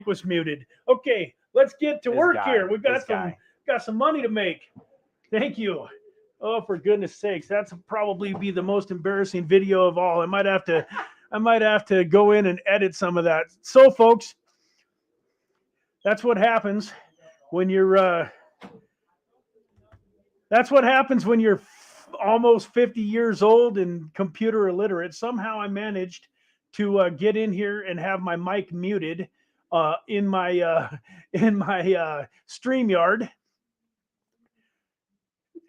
was muted. Okay, let's get to work here. We've got This guy. got some money to make. Thank you. Oh, for goodness sakes, that's probably be the most embarrassing video of all. I might have to go in and edit some of that. So, folks, that's what happens when you're. That's what happens when you're almost 50 years old and computer illiterate. Somehow I managed to get in here and have my mic muted in my StreamYard.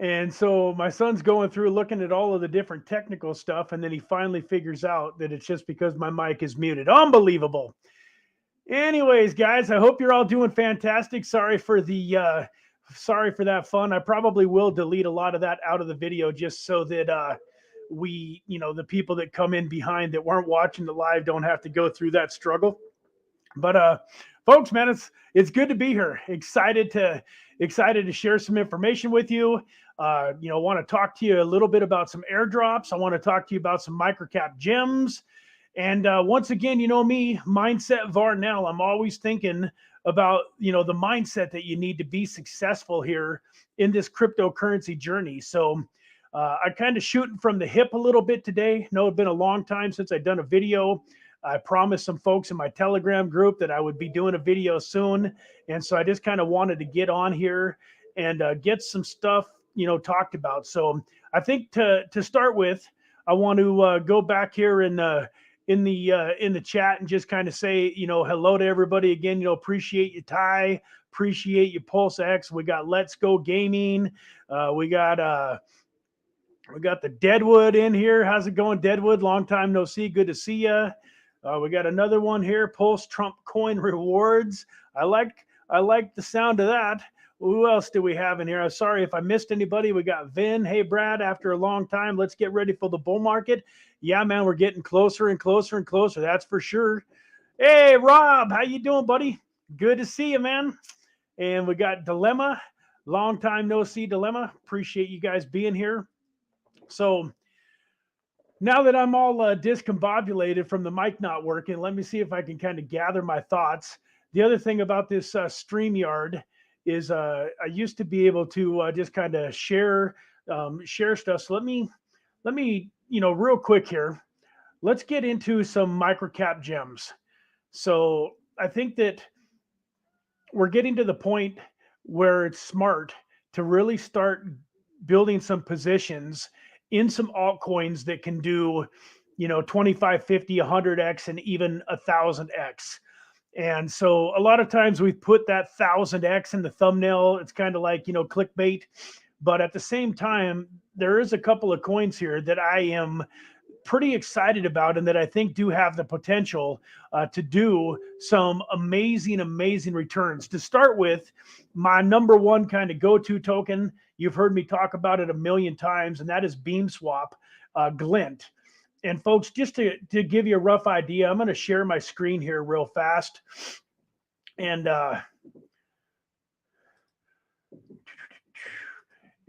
And so my son's going through looking at all of the different technical stuff, and then he finally figures out that it's just because my mic is muted. Unbelievable. Anyways, guys, I hope you're all doing fantastic. Sorry for that fun. I probably will delete a lot of that out of the video just so that the people that come in behind that weren't watching the live don't have to go through that struggle. But folks, man, it's good to be here. Excited to share some information with you. Want to talk to you a little bit about some airdrops. I want to talk to you about some microcap gems. And once again, you know me, Mindset Varnell. I'm always thinking about, the mindset that you need to be successful here in this cryptocurrency journey. So I'm kind of shooting from the hip a little bit today. No, it's been a long time since I've done a video. I promised some folks in my Telegram group that I would be doing a video soon. And so I just kind of wanted to get on here and get some stuff, talked about. So I think to start with, I want to go back here in the chat and just kind of say, hello to everybody again. Appreciate you, Ty. Appreciate you, Pulse X. We got Let's Go Gaming. We got the Deadwood in here. How's it going, Deadwood? Long time no see. Good to see you. We got another one here. Pulse Trump Coin Rewards. I like the sound of that. Who else do we have in here? I'm sorry if I missed anybody. We got Vin. Hey, Brad, after a long time, let's get ready for the bull market. Yeah, man, we're getting closer and closer and closer. That's for sure. Hey, Rob, how you doing, buddy? Good to see you, man. And we got Dilemma. Long time no see, Dilemma. Appreciate you guys being here. So now that I'm all discombobulated from the mic not working, let me see if I can kind of gather my thoughts. The other thing about this StreamYard is I used to be able to just kind of share stuff. So let me real quick here, let's get into some microcap gems. So I think that we're getting to the point where it's smart to really start building some positions in some altcoins that can do, 25, 50, 100x, and even 1,000x. And so a lot of times we put that 1,000x in the thumbnail. It's kind of like, clickbait. But at the same time, there is a couple of coins here that I am pretty excited about and that I think do have the potential to do some amazing returns. To start with, my number one kind of go-to token, you've heard me talk about it a million times, and that is BeamSwap Glint. And folks, just to give you a rough idea, I'm going to share my screen here real fast. And I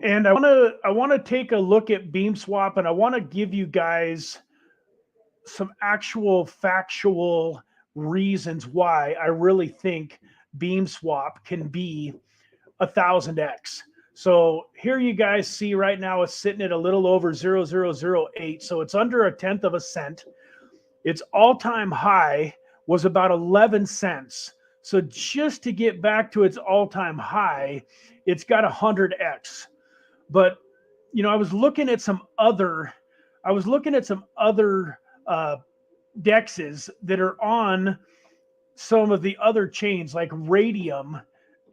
want to take a look at BeamSwap, and I want to give you guys some actual factual reasons why I really think BeamSwap can be 1,000x. So here you guys see right now it's sitting at a little over 0.0008. So it's under 1/10 of a cent. Its all-time high was about 11 cents. So just to get back to its all-time high, it's got 100x. But I was looking at some other dexes that are on some of the other chains like Radium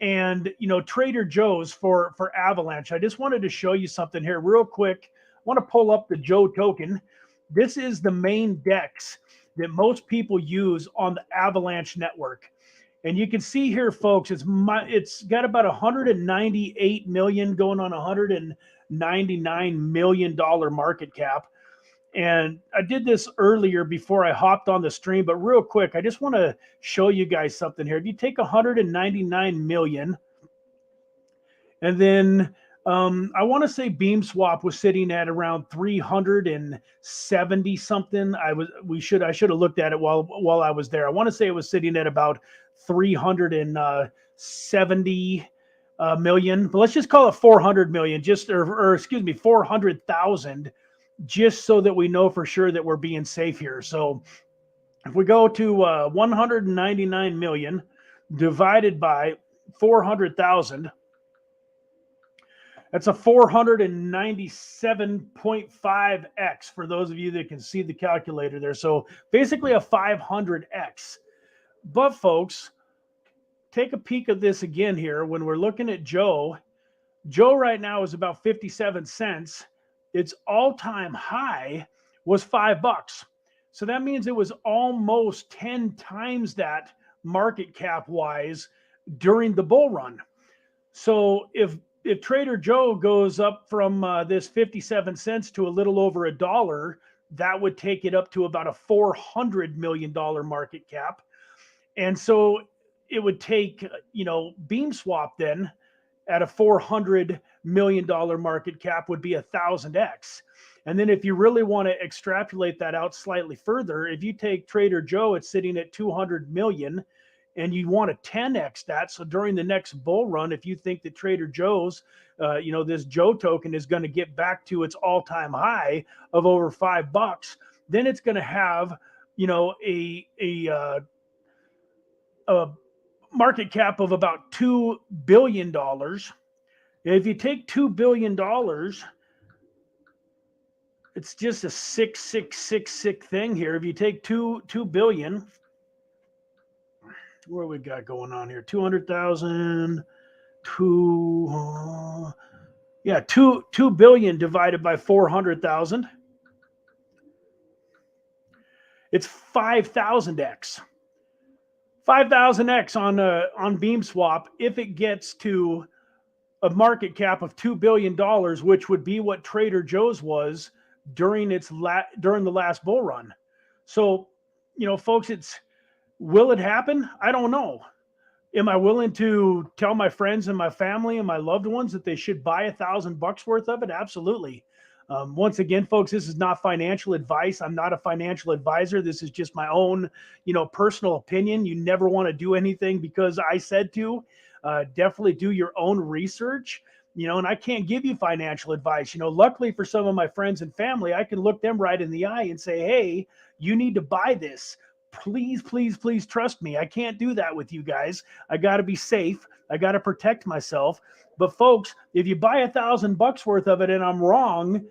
and Trader Joe's for Avalanche. I just wanted to show you something here real quick. I want to pull up the Joe token. This is the main dex that most people use on the Avalanche network. And you can see here, folks, it's got about 198 million going on $199 million market cap. And I did this earlier before I hopped on the stream, but real quick, I just want to show you guys something here. If you take 199 million, and then I want to say BeamSwap was sitting at around 370 something. I should have looked at it while I was there. I want to say it was sitting at about 370 million, but let's just call it 400 million, or excuse me, 400,000, just so that we know for sure that we're being safe here. So if we go to 199 million divided by 400,000, that's a 497.5x for those of you that can see the calculator there. So basically a 500x. But folks, take a peek at this again here. When we're looking at Joe right now is about 57 cents. Its all-time high was $5. So that means it was almost 10 times that market cap wise during the bull run. So if Trader Joe goes up from this 57 cents to a little over $1, that would take it up to about a $400 million market cap. And so it would take, BeamSwap then at a $400 million market cap would be 1,000x. And then if you really want to extrapolate that out slightly further, if you take Trader Joe, it's sitting at 200 million, and you want to 10x that. So during the next bull run, if you think that Trader Joe's, this Joe token is going to get back to its all-time high of over $5, then it's going to have, a market cap of about $2 billion. If you take $2 billion, it's just a 666 thing here. If you take 2 billion, what we got going on here? 200,000, 2 billion divided by 400,000. It's 5,000x. 5,000x on BeamSwap if it gets to a market cap of $2 billion, which would be what Trader Joe's was during the last bull run. So, folks, will it happen? I don't know. Am I willing to tell my friends and my family and my loved ones that they should buy $1,000 worth of it? Absolutely. Once again, folks, this is not financial advice. I'm not a financial advisor. This is just my own, personal opinion. You never want to do anything because I said to. Definitely do your own research, and I can't give you financial advice. Luckily for some of my friends and family, I can look them right in the eye and say, hey, you need to buy this. Please, please, please trust me. I can't do that with you guys. I got to be safe. I got to protect myself. But folks, if you buy $1,000 worth of it and I'm wrong,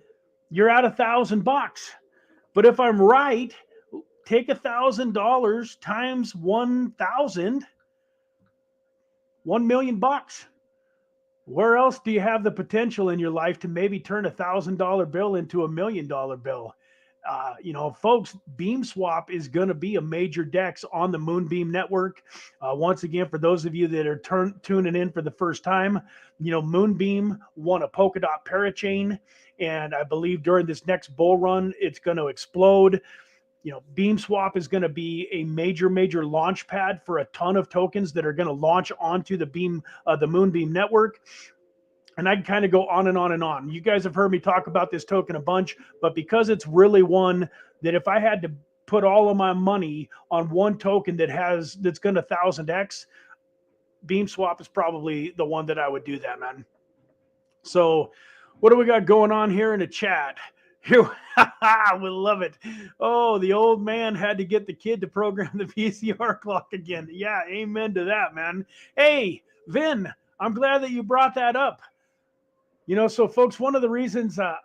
you're at $1,000. But if I'm right, take $1,000 times 1,000, $1 million. Where else do you have the potential in your life to maybe turn $1,000 bill into $1 million bill? Folks, BeamSwap is going to be a major DEX on the Moonbeam network. Once again, for those of you that are tuning in for the first time, Moonbeam won a Polkadot parachain, and I believe during this next bull run, it's going to explode. BeamSwap is going to be a major launch pad for a ton of tokens that are going to launch onto the Moonbeam network. And I can kind of go on and on and on. You guys have heard me talk about this token a bunch, but because it's really one that if I had to put all of my money on one token that's going to 1,000x, BeamSwap is probably the one that I would do that, man. So what do we got going on here in the chat? Here, we love it. Oh, the old man had to get the kid to program the VCR clock again. Yeah, amen to that, man. Hey, Vin, I'm glad that you brought that up. So folks, one of the reasons I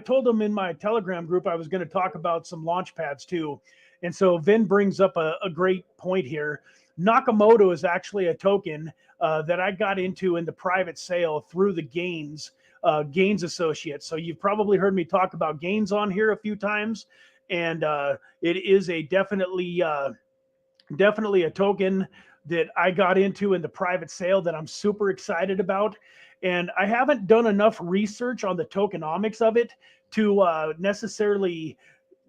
told them in my Telegram group I was going to talk about some launch pads too. And so Vin brings up a great point here. Nakamoto is actually a token that I got into in the private sale through the Gains Associates. So you've probably heard me talk about Gains on here a few times. And it is definitely a token that I got into in the private sale that I'm super excited about. And I haven't done enough research on the tokenomics of it to necessarily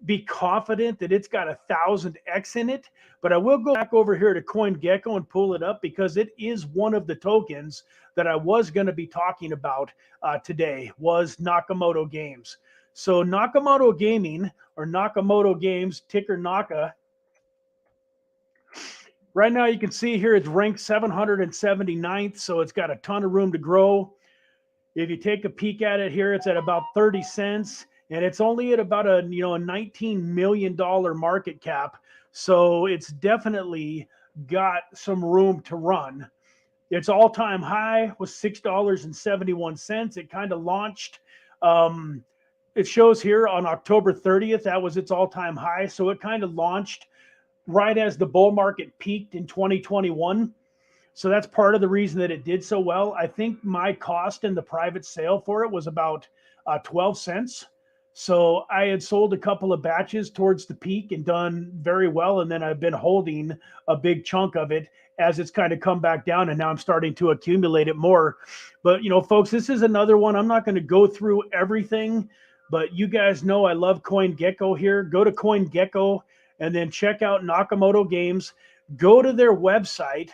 be confident that it's got 1,000x in it. But I will go back over here to CoinGecko and pull it up because it is one of the tokens that I was going to be talking about today was Nakamoto Games. So Nakamoto Gaming or Nakamoto Games, ticker Naka, Right now, you can see here it's ranked 779th, so it's got a ton of room to grow. If you take a peek at it here, it's at about 30 cents, and it's only at about a $19 million market cap. So it's definitely got some room to run. Its all-time high was $6.71. It kind of launched. It shows here on October 30th, that was its all-time high. So it kind of launched right as the bull market peaked in 2021. So that's part of the reason that it did so well. I think my cost in the private sale for it was about 12 cents. So I had sold a couple of batches towards the peak and done very well. And then I've been holding a big chunk of it as it's kind of come back down. And now I'm starting to accumulate it more. But, folks, this is another one. I'm not going to go through everything, but you guys know I love CoinGecko here. Go to CoinGecko and then check out Nakamoto Games. Go to their website.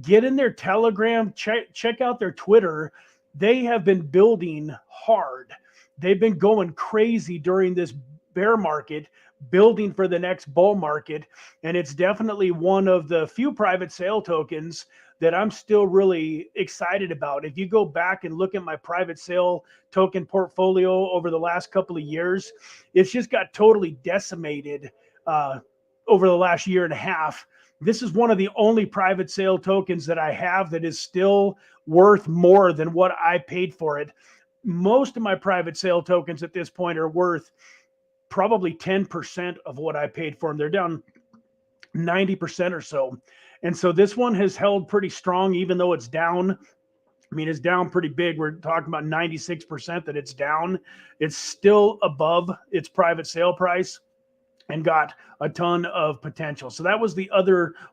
Get in their Telegram, check out their Twitter. They have been building hard. They've been going crazy during this bear market, building for the next bull market. And it's definitely one of the few private sale tokens that I'm still really excited about. If you go back and look at my private sale token portfolio over the last couple of years, it's just got totally decimated over the last year and a half. This is one of the only private sale tokens that I have that is still worth more than what I paid for it. Most of my private sale tokens at this point are worth probably 10% of what I paid for them. They're down 90% or so. And so this one has held pretty strong, even though it's down. I mean, it's down pretty big. We're talking about 96% that it's down. It's still above its private sale price and got a ton of potential. So that was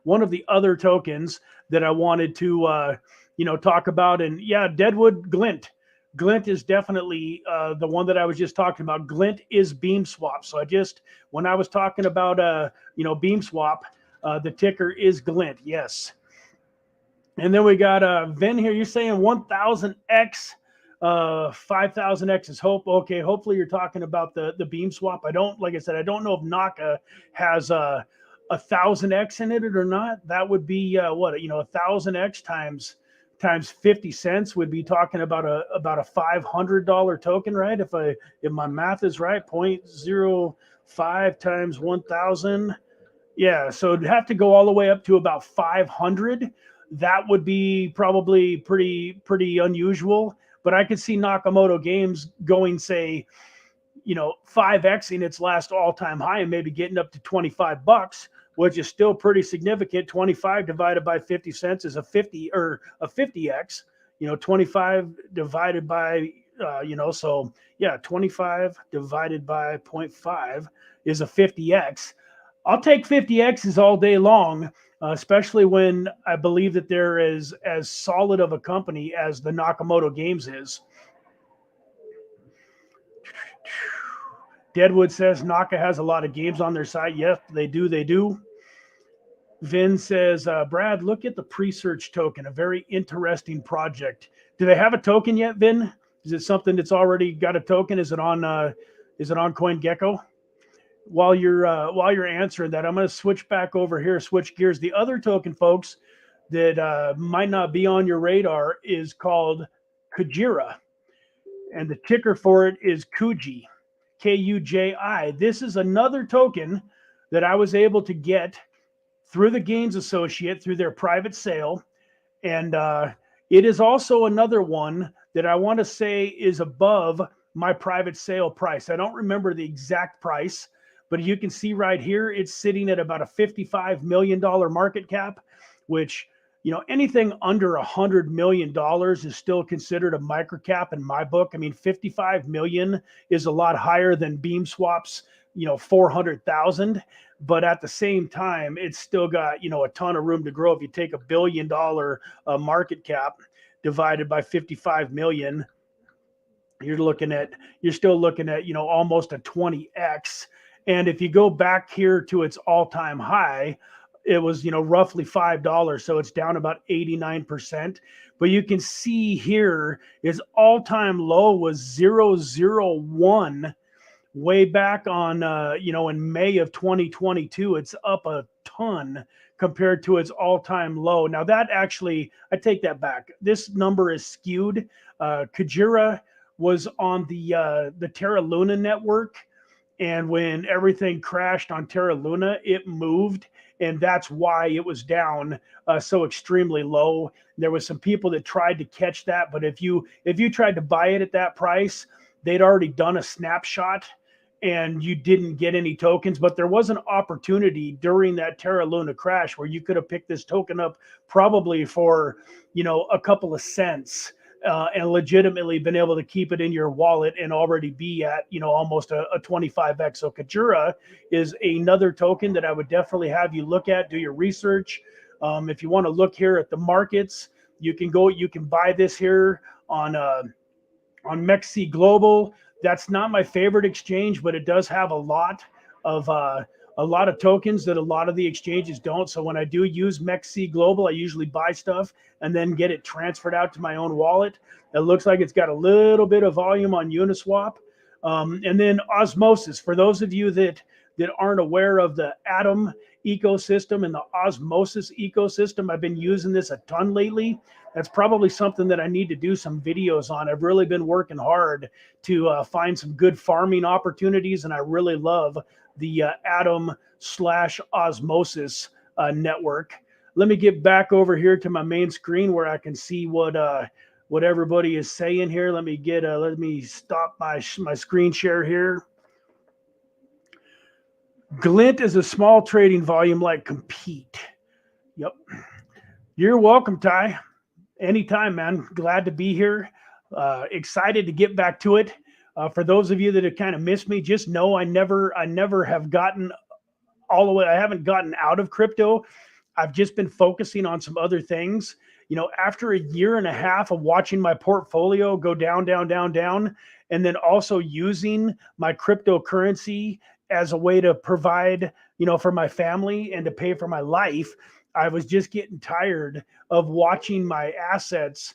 one of the other tokens that I wanted to, talk about. And yeah, Deadwood Glint. Glint is definitely the one that I was just talking about. Glint is Beam Swap. So when I was talking about, Beam Swap, the ticker is Glint. Yes. And then we got Vin here. You're saying 1000X. 5000X is hope. Okay, hopefully you're talking about the beam swap. Like I said, I don't know if Naka has a 1000X in it or not. That would be 1000X times 50 cents would be talking about a $500 token, right? If my math is right, 0.05 times 1000. Yeah, so it'd have to go all the way up to about 500. That would be probably pretty unusual. But I could see Nakamoto Games going, say, 5xing its last all-time high and maybe getting up to $25, which is still pretty significant. 25 divided by 50 cents is a 50 or a 50x. 25 divided by so yeah, 25 divided by 0.5 is a 50x. I'll take 50x's all day long. Especially when I believe that they're as solid of a company as the Nakamoto Games is. Deadwood says Naka has a lot of games on their site. Yes, they do. Vin says, Brad, look at the pre-search token, a very interesting project. Do they have a token yet, Vin? Is it something that's already got a token? Is it on CoinGecko? While you're answering that, I'm going to switch back over here, switch gears. The other token, folks, that might not be on your radar is called Kujira, and the ticker for it is Kuji, Kuji. This is another token that I was able to get through the Gains Associate through their private sale, and it is also another one that I want to say is above my private sale price. I don't remember the exact price, but you can see right here, it's sitting at about a $55 million market cap, which, anything under $100 million is still considered a micro cap in my book. I mean, 55 million is a lot higher than Beam Swap's, 400,000. But at the same time, it's still got, a ton of room to grow. If you take $1 billion market cap divided by 55 million, you're still looking at, almost a 20x. And if you go back here to its all-time high, it was, roughly $5. So it's down about 89%. But you can see here its all-time low was 001 way back on, in May of 2022. It's up a ton compared to its all-time low. Now that actually, I take that back. This number is skewed. Kujira was on the Terra Luna network, and when everything crashed on Terra Luna, it moved, and that's why it was down so extremely low. There was some people that tried to catch that, but if you tried to buy it at that price, they'd already done a snapshot and you didn't get any tokens. But there was an opportunity during that Terra Luna crash where you could have picked this token up probably for, a couple of cents. And legitimately been able to keep it in your wallet and already be at, almost a 25x. So Kujira is another token that I would definitely have you look at, do your research. If you want to look here at the markets, you can buy this here on MEXC Global. That's not my favorite exchange, but it does have a lot of tokens that a lot of the exchanges don't. So when I do use MEXC Global, I usually buy stuff and then get it transferred out to my own wallet. It looks like it's got a little bit of volume on Uniswap. And then Osmosis, for those of you that aren't aware of the Atom ecosystem and the Osmosis ecosystem, I've been using this a ton lately. That's probably something that I need to do some videos on. I've really been working hard to find some good farming opportunities, and I really love the Atom/Osmosis network. Let me get back over here to my main screen where I can see what everybody is saying here. Let me stop my screen share here. Glint is a small trading volume like Compete. Yep. You're welcome, Ty. Anytime, man. Glad to be here. Excited to get back to it. For those of you that have kind of missed me, just know I never have gotten all the way. I haven't gotten out of crypto. I've just been focusing on some other things. After a year and a half of watching my portfolio go down, down, down, down, and then also using my cryptocurrency as a way to provide, for my family and to pay for my life, I was just getting tired of watching my assets,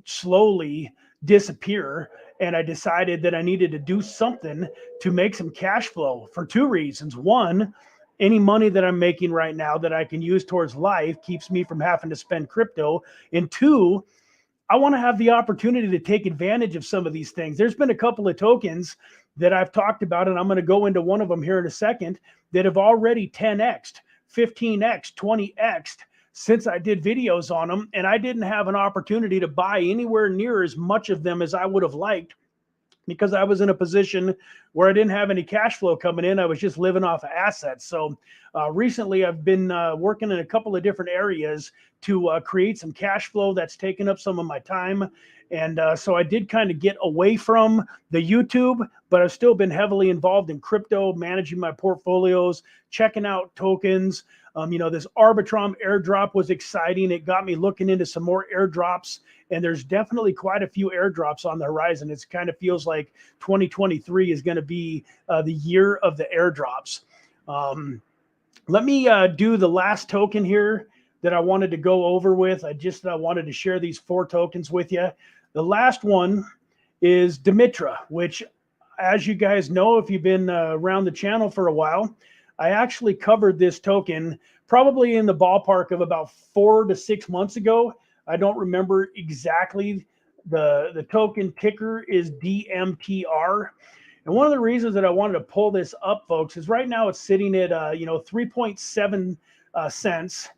slowly disappear. And I decided that I needed to do something to make some cash flow for two reasons. One, any money that I'm making right now that I can use towards life keeps me from having to spend crypto. And two, I want to have the opportunity to take advantage of some of these things. There's been a couple of tokens that I've talked about, and I'm going to go into one of them here in a second, that have already 10x'd, 15x, 20x'd since I did videos on them. And I didn't have an opportunity to buy anywhere near as much of them as I would have liked, because I was in a position where I didn't have any cash flow coming in. I was just living off of assets. So recently I've been working in a couple of different areas to create some cash flow that's taken up some of my time. And so I did kind of get away from the YouTube, but I've still been heavily involved in crypto, managing my portfolios, checking out tokens. This Arbitrum airdrop was exciting. It got me looking into some more airdrops, and there's definitely quite a few airdrops on the horizon. It kind of feels like 2023 is going to be the year of the airdrops. Let me do the last token here that I wanted to go over with. I wanted to share these 4 tokens with you. The last one is Dimitra, which, as you guys know, if you've been around the channel for a while, I actually covered this token probably in the ballpark of about 4 to 6 months ago. I don't remember exactly. The token ticker is DMTR. And one of the reasons that I wanted to pull this up, folks, is right now it's sitting at 3.7 cents.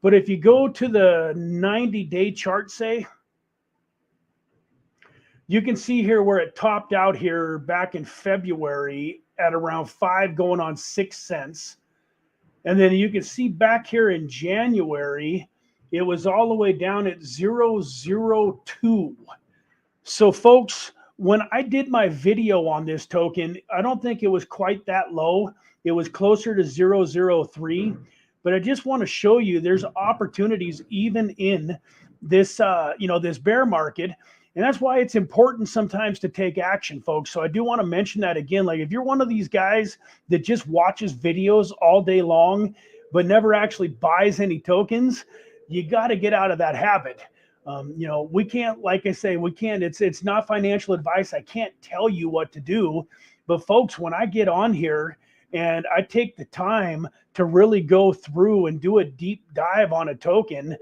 But if you go to the 90-day chart, say, you can see here where it topped out here back in February at around 5 going on 6 cents. And then you can see back here in January, it was all the way down at 0.002. So folks, when I did my video on this token, I don't think it was quite that low. It was closer to 0.003. But I just want to show you there's opportunities even in this, this bear market. And that's why it's important sometimes to take action, folks. So I do want to mention that again. Like, if you're one of these guys that just watches videos all day long, but never actually buys any tokens, you got to get out of that habit. We can't, like I say, it's not financial advice. I can't tell you what to do. But folks, when I get on here and I take the time to really go through and do a deep dive on a token,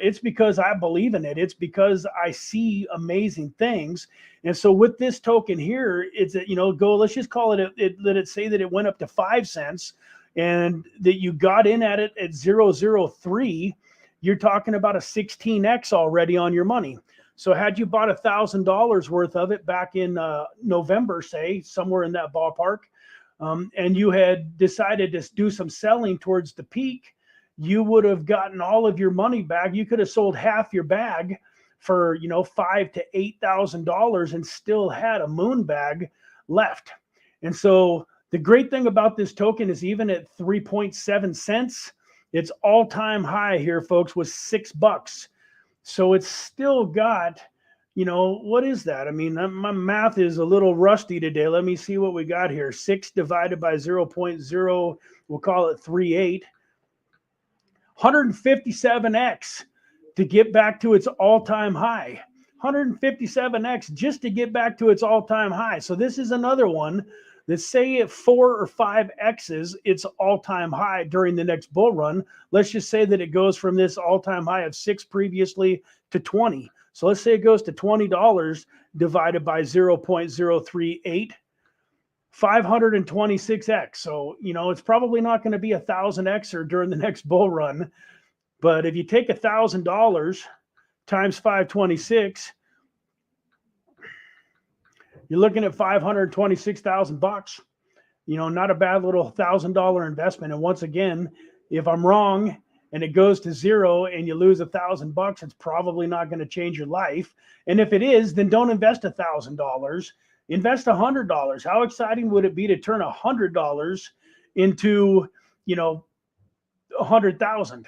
it's because I believe in it. It's because I see amazing things. And so with this token here, it's that, let's just call it, let it say that it went up to 5 cents and that you got in at it at 0.003, you're talking about a 16x already on your money. So had you bought $1,000 worth of it back in November, say somewhere in that ballpark, and you had decided to do some selling towards the peak, you would have gotten all of your money back. You could have sold half your bag for $5,000 to $8,000 and still had a moon bag left. And so the great thing about this token is even at 3.7 cents, its all-time high here, folks, was $6. So it's still got, what is that? I mean, my math is a little rusty today. Let me see what we got here. 6 divided by 0.0, we'll call it 38. 157x to get back to its all-time high. 157x just to get back to its all-time high. So this is another one that, say at 4 or 5 X's its all-time high during the next bull run. Let's just say that it goes from this all-time high of 6 previously to 20. So let's say it goes to $20 divided by 0.038, 526x. So, it's probably not going to be 1,000xer during the next bull run. But if you take $1,000 times 526, you're looking at $526,000. Not a bad little $1,000 investment. And once again, if I'm wrong and it goes to zero and you lose $1,000, it's probably not going to change your life. And if it is, then don't invest $1,000. Invest $100. How exciting would it be to turn $100 into, 100,000?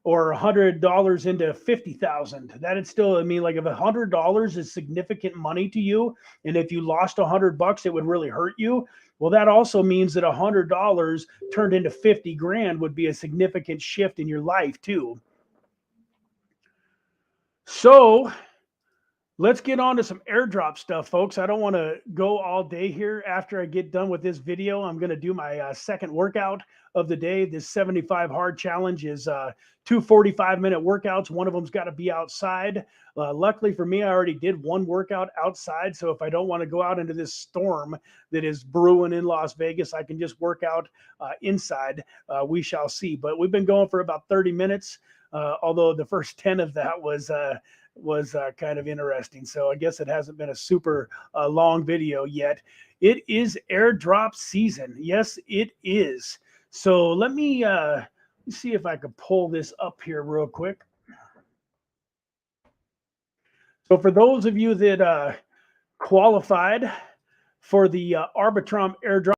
Or $100 into 50,000. That'd still, I mean, like if $100 is significant money to you, and if you lost $100, it would really hurt you. Well, that also means that $100 turned into 50 grand would be a significant shift in your life too. So let's get on to some airdrop stuff, folks. I don't want to go all day here. After I get done with this video, I'm going to do my second workout of the day. This 75 hard challenge is 2 45-minute workouts. One of them's got to be outside. Luckily for me, I already did one workout outside. So if I don't want to go out into this storm that is brewing in Las Vegas, I can just work out inside. We shall see. But we've been going for about 30 minutes, although the first 10 of that was kind of interesting. So I guess it hasn't been a super long video yet. It is airdrop season. Yes, it is. So let me see if I could pull this up here real quick. So for those of you that qualified for the Arbitrum airdrop,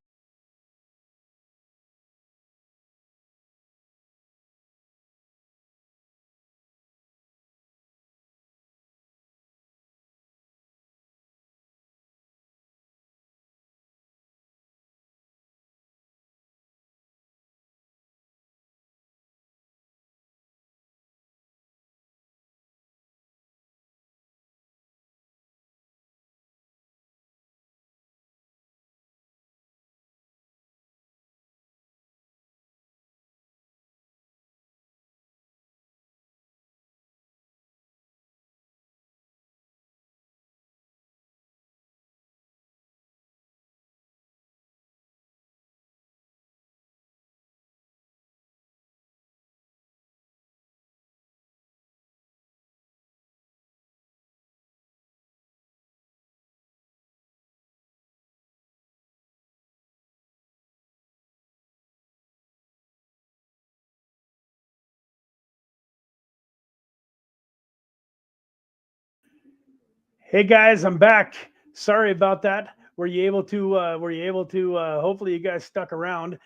hey guys, I'm back. Sorry about that. Were you able to? Hopefully, you guys stuck around.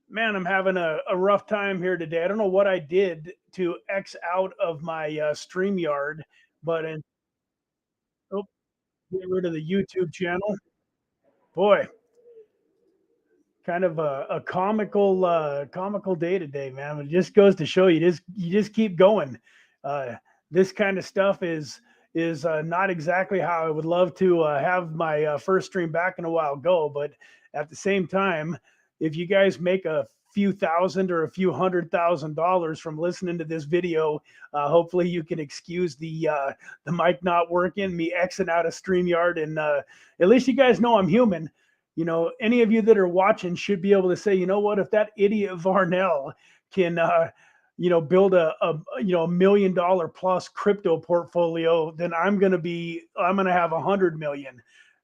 Man, I'm having a rough time here today. I don't know what I did to X out of my StreamYard, but oh, get rid of the YouTube channel. Boy, kind of a comical day today, man. It just goes to show you just keep going. This kind of stuff is not exactly how I would love to have my first stream back in a while go, but at the same time, if you guys make a few thousand or a few $100,000 from listening to this video, hopefully you can excuse the mic not working, me Xing out of StreamYard, and at least you guys know I'm human. You know, any of you that are watching should be able to say, you know what, if that idiot Varnell can build a $1 million plus crypto portfolio, then I'm gonna have 100 million.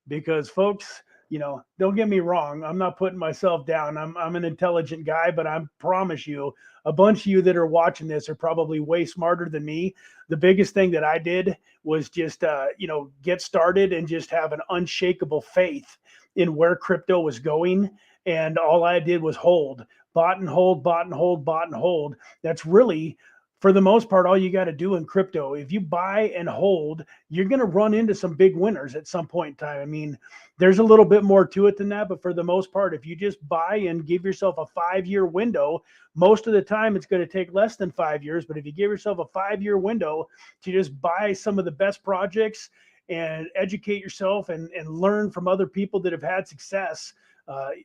Because folks, don't get me wrong, I'm not putting myself down. I'm an intelligent guy, but I promise you, a bunch of you that are watching this are probably way smarter than me. The biggest thing that I did was just get started and just have an unshakable faith in where crypto was going. And all I did was bought and hold, bought and hold, bought and hold. That's really, for the most part, all you got to do in crypto. If you buy and hold, you're going to run into some big winners at some point in time. I mean, there's a little bit more to it than that, but for the most part, if you just buy and give yourself a 5-year window, most of the time it's going to take less than 5 years. But if you give yourself a 5-year window to just buy some of the best projects and educate yourself and learn from other people that have had success,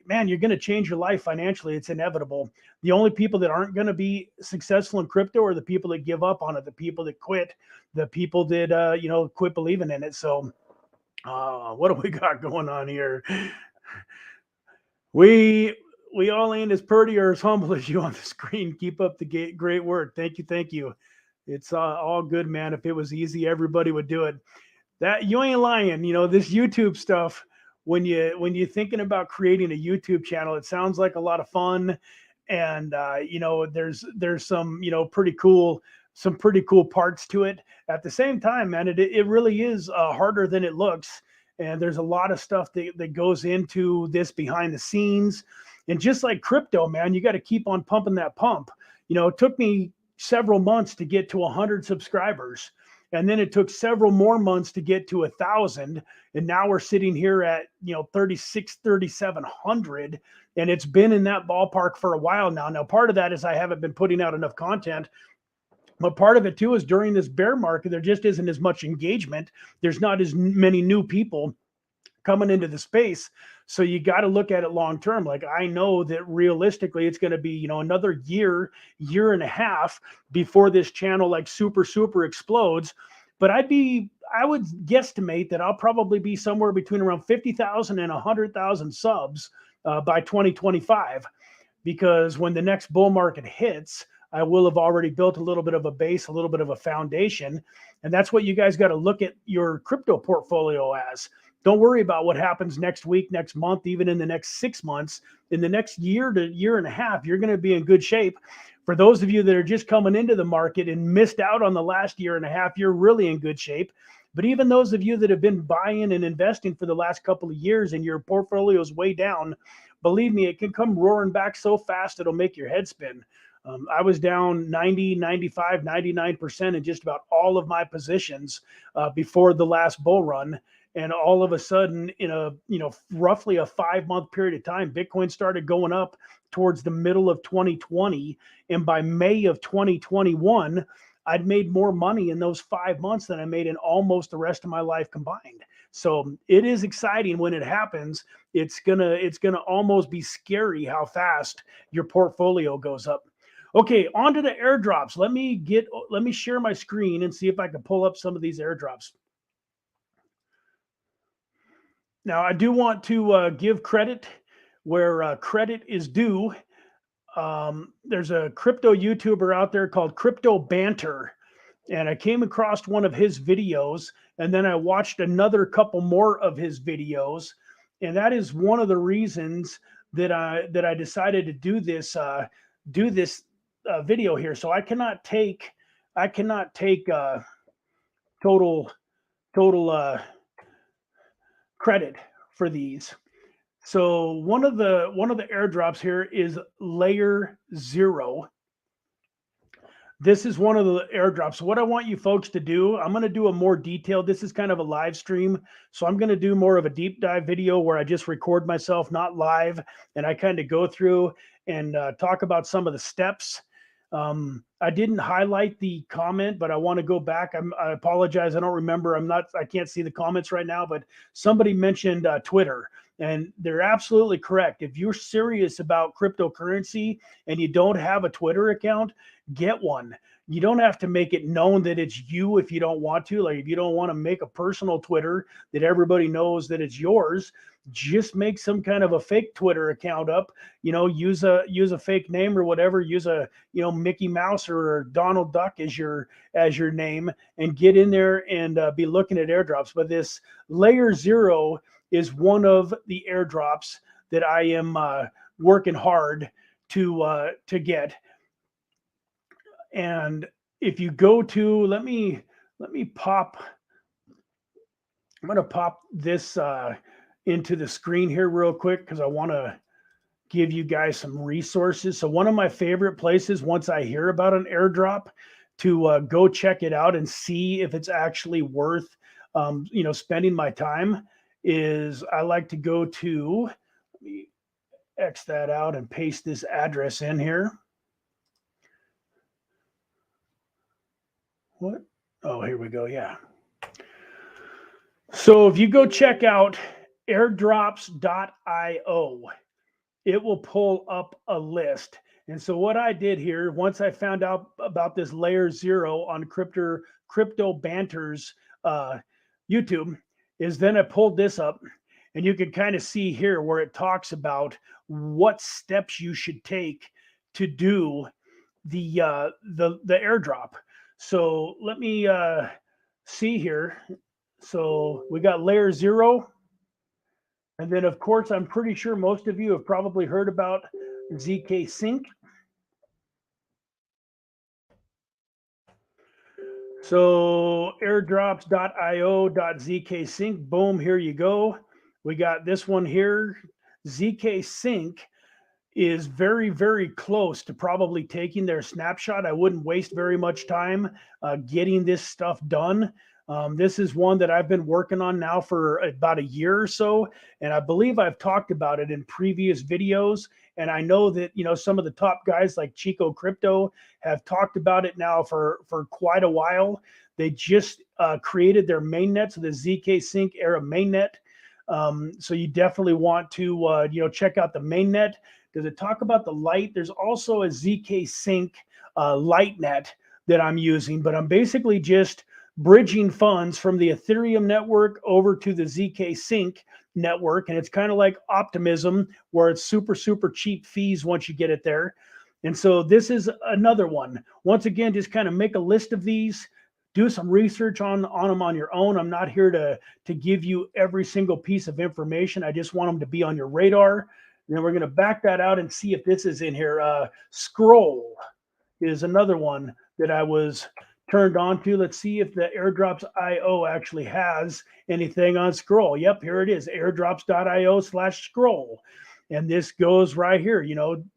man, you're going to change your life financially. It's inevitable. The only people that aren't going to be successful in crypto are the people that give up on it, the people that quit, the people that, quit believing in it. So what do we got going on here? We all ain't as pretty or as humble as you on the screen. Keep up the great work. Thank you. Thank you. It's all good, man. If it was easy, everybody would do it. That you ain't lying. This YouTube stuff, when you're thinking about creating a YouTube channel, it sounds like a lot of fun. And there's some pretty cool parts to it. At the same time, man, it really is harder than it looks. And there's a lot of stuff that goes into this behind the scenes. And just like crypto, man, you got to keep on pumping that pump. It took me several months to get to 100 subscribers. And then it took several more months to get to 1,000. And now we're sitting here at, 3,700. And it's been in that ballpark for a while now. Now, part of that is I haven't been putting out enough content. But part of it too is during this bear market, there just isn't as much engagement. There's not as many new people coming into the space. So you got to look at it long term. Like, I know that realistically it's going to be, another year and a half before this channel like super explodes. But I would guesstimate that I'll probably be somewhere between around 50,000 and 100,000 subs by 2025, because when the next bull market hits, I will have already built a little bit of a base, a little bit of a foundation. And that's what you guys got to look at your crypto portfolio as. Don't worry about what happens next week, next month, even in the next 6 months. In the next year to year and a half, you're going to be in good shape. For those of you that are just coming into the market and missed out on the last year and a half, you're really in good shape. But even those of you that have been buying and investing for the last couple of years and your portfolio is way down, believe me, it can come roaring back so fast it'll make your head spin. I was down 90, 95, 99% in just about all of my positions before the last bull run. And all of a sudden, in a roughly a 5-month period of time, Bitcoin started going up towards the middle of 2020. And by May of 2021, I'd made more money in those 5 months than I made in almost the rest of my life combined. So it is exciting when it happens. It's gonna almost be scary how fast your portfolio goes up. Okay, on to the airdrops. Let me share my screen and see if I can pull up some of these airdrops. Now, I do want to give credit where credit is due. There's a crypto YouTuber out there called Crypto Banter, and I came across one of his videos, and then I watched another couple more of his videos, and that is one of the reasons that I decided to do this video here. So I cannot take total credit for these. So one of the airdrops here is Layer 0. This is one of the airdrops. So what I want you folks to do, I'm going to do a more detailed, this is kind of a live stream. So I'm going to do more of a deep dive video where I just record myself, not live. And I kind of go through and talk about some of the steps. I didn't highlight the comment, but I want to go back. I apologize. I don't remember. I can't see the comments right now, but somebody mentioned Twitter, and they're absolutely correct. If you're serious about cryptocurrency and you don't have a Twitter account, get one. You don't have to make it known that it's you if you don't want to. Like if you don't want to make a personal Twitter that everybody knows that it's yours, just make some kind of a fake Twitter account up. Use a fake name or whatever. Use a Mickey Mouse or Donald Duck as your name, and get in there and be looking at airdrops. But this layer 0 is one of the airdrops that I am working hard to get. And if you go to, let me pop, I'm going to pop this into the screen here real quick because I want to give you guys some resources. So one of my favorite places, once I hear about an airdrop, to go check it out and see if it's actually worth, spending my time, is I like to go to, let me X that out and paste this address in here. What? Oh, here we go. Yeah. So if you go check out airdrops.io, it will pull up a list. And so what I did here, once I found out about this layer 0 on Crypto Banter's YouTube, is then I pulled this up, and you can kind of see here where it talks about what steps you should take to do the airdrop. So let me see here. So we got layer 0. And then, of course, I'm pretty sure most of you have probably heard about ZK Sync. So airdrops.io.zk sync. Boom, here you go. We got this one here. ZK Sync is very, very close to probably taking their snapshot. I wouldn't waste very much time getting this stuff done. This is one that I've been working on now for about a year or so, and I believe I've talked about it in previous videos. And I know that some of the top guys like Chico Crypto have talked about it now for quite a while. They just created their mainnet, so the ZK Sync Era mainnet. So you definitely want to check out the mainnet. Does it talk about the light? There's also a ZK Sync lightnet that I'm using, but I'm basically just bridging funds from the Ethereum network over to the ZK Sync network. And it's kind of like Optimism, where it's super, super cheap fees once you get it there. And so this is another one. Once again, just kind of make a list of these, do some research on them on your own. I'm not here to give you every single piece of information. I just want them to be on your radar. And then we're going to back that out and see if this is in here. Scroll is another one that I was turned on to. Let's see if the airdrops.io actually has anything on Scroll. Yep, here it is, airdrops.io/scroll. And this goes right here,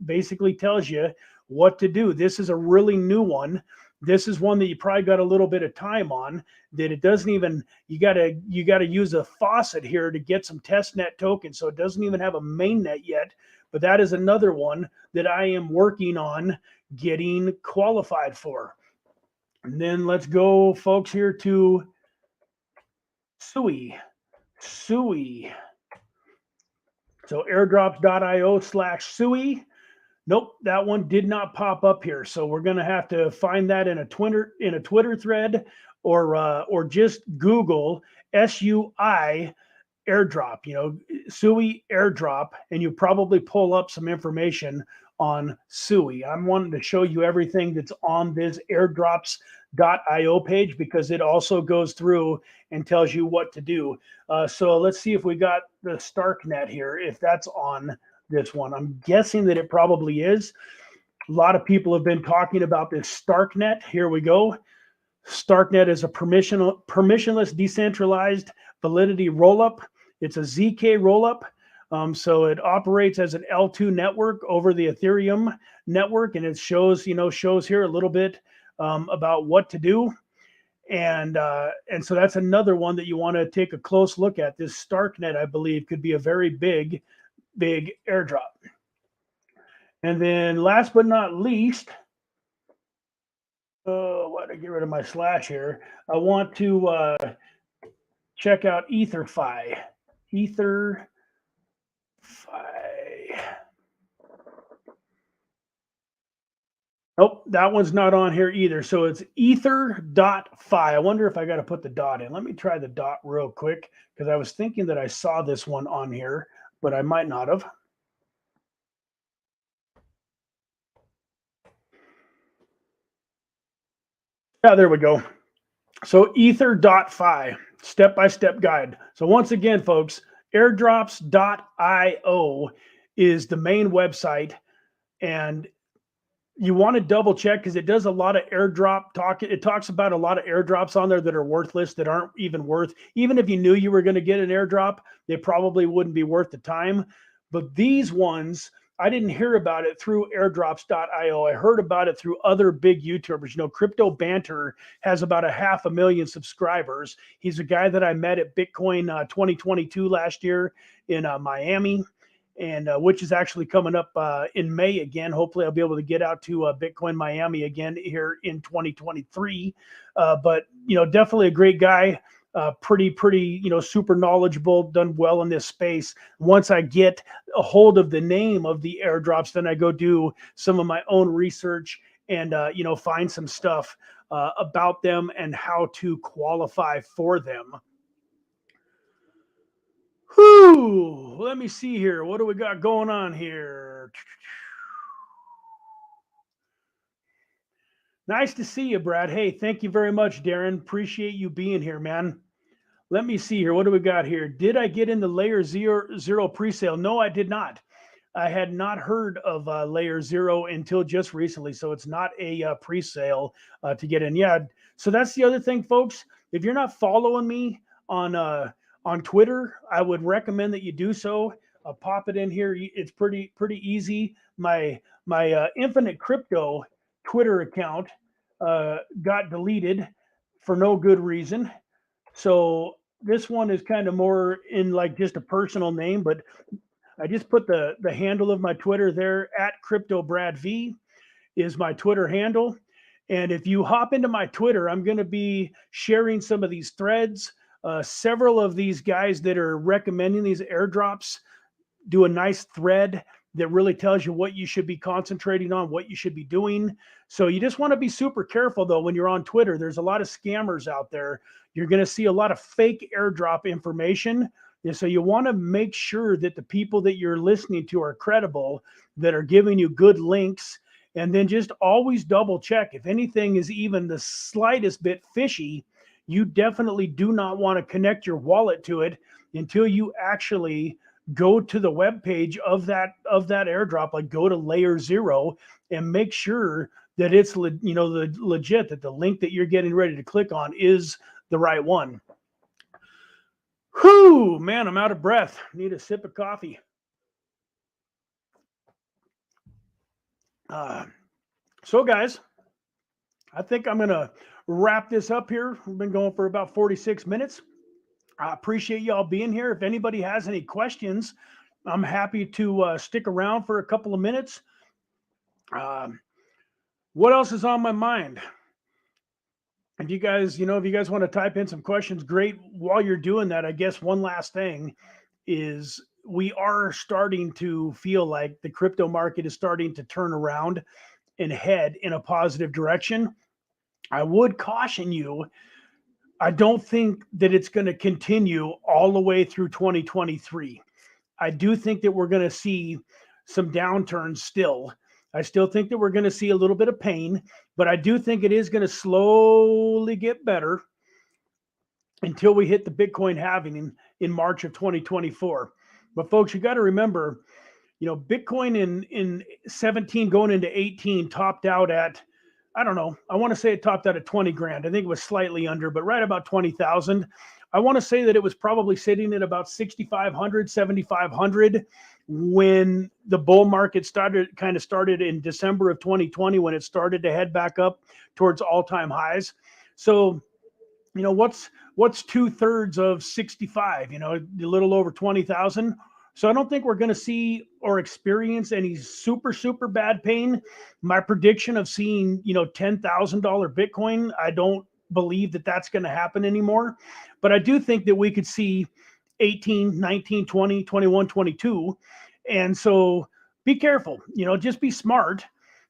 basically tells you what to do. This is a really new one. This is one that you probably got a little bit of time on, that it doesn't even, you got to use a faucet here to get some testnet tokens. So it doesn't even have a mainnet yet, but that is another one that I am working on getting qualified for. And then let's go, folks, here to Sui. So airdrops.io/Sui. Nope, that one did not pop up here. So we're going to have to find that in a Twitter thread, or just Google SUI airdrop, Sui airdrop, and you probably pull up some information on Sui. I'm wanting to show you everything that's on this airdrops.io page, because it also goes through and tells you what to do. So let's see if we got the Starknet here, if that's on this one. I'm guessing that it probably is. A lot of people have been talking about this Starknet. Here we go. Starknet is a permissionless decentralized validity rollup. It's a ZK rollup. So it operates as an L2 network over the Ethereum network, and it shows here a little bit about what to do. And so that's another one that you want to take a close look at. This Starknet, I believe, could be a very big airdrop. And then last but not least, Oh, why did I get rid of my slash here? I want to check out EtherFi. EtherFi. Nope, that one's not on here either. So it's ether.fi. I wonder if I got to put the dot in. Let me try the dot real quick because I was thinking that I saw this one on here, but I might not have. Yeah, there we go. So ether.fi, step-by-step guide. So once again, folks, airdrops.io is the main website. And you want to double check because it does a lot of airdrop talk. It talks about a lot of airdrops on there that are worthless, that aren't even worth, even if you knew you were going to get an airdrop, they probably wouldn't be worth the time. But these ones, I didn't hear about it through airdrops.io. I heard about it through other big YouTubers. You know, Crypto Banter has about 500,000 subscribers. He's a guy that I met at Bitcoin 2022 last year in Miami, and which is actually coming up in May again. Hopefully, I'll be able to get out to Bitcoin Miami again here in 2023. But you know, definitely a great guy. Pretty, you know, super knowledgeable, done well in this space. Once I get a hold of the name of the airdrops, then I go do some of my own research and, you know, find some stuff about them and how to qualify for them. Whew, let me see here. What do we got going on here? Nice to see you, Brad. Hey, thank you very much, Darren. Appreciate you being here, man. Let me see here. What do we got here? Did I get in the layer zero pre-sale? No, I did not. I had not heard of layer zero until just recently. So it's not a pre-sale to get in. Yeah. So that's the other thing, folks. If you're not following me on Twitter, I would recommend that you do so. I'll pop it in here. It's pretty easy. My Infinite Crypto Twitter account got deleted for no good reason. So this one is kind of more in like just a personal name, but I just put the handle of my Twitter there at CryptoBradV is my Twitter handle. And if you hop into my Twitter, I'm going to be sharing some of these threads. Several of these guys that are recommending these airdrops do a nice thread that really tells you what you should be concentrating on, what you should be doing. So you just want to be super careful though when you're on Twitter. There's a lot of scammers out there. You're going to see a lot of fake airdrop information. And so you want to make sure that the people that you're listening to are credible, that are giving you good links, and then just always double check. If anything is even the slightest bit fishy, you definitely do not want to connect your wallet to it until you actually go to the web page of that airdrop, like go to layer zero and make sure that it's you know, the legit, that the link that you're getting ready to click on is the right one. Whew, man, I'm out of breath. Need a sip of coffee. So guys, I think I'm gonna wrap this up here. We've been going for about 46 minutes. I appreciate y'all being here. If anybody has any questions, I'm happy to stick around for a couple of minutes. What else is on my mind? If you guys, you know, if you guys want to type in some questions, great. While you're doing that, I guess one last thing is we are starting to feel like the crypto market is starting to turn around and head in a positive direction. I would caution you, I don't think that it's going to continue all the way through 2023. I do think that we're going to see some downturns still. I still think that we're going to see a little bit of pain, but I do think it is going to slowly get better until we hit the Bitcoin halving in March of 2024. But folks, you got to remember, you know, Bitcoin in 17 going into 18 topped out at, I don't know, I want to say it topped out at 20 grand. I think it was slightly under, but right about 20,000. I want to say that it was probably sitting at about 6,500, 7,500 when the bull market started in December of 2020, when it started to head back up towards all-time highs. So, you know, what's 2/3 of 65? You know, a little over 20,000. So I don't think we're going to see or experience any super, super bad pain. My prediction of seeing, $10,000 Bitcoin, I don't believe that that's going to happen anymore. But I do think that we could see 18, 19, 20, 21, 22. And so be careful, just be smart.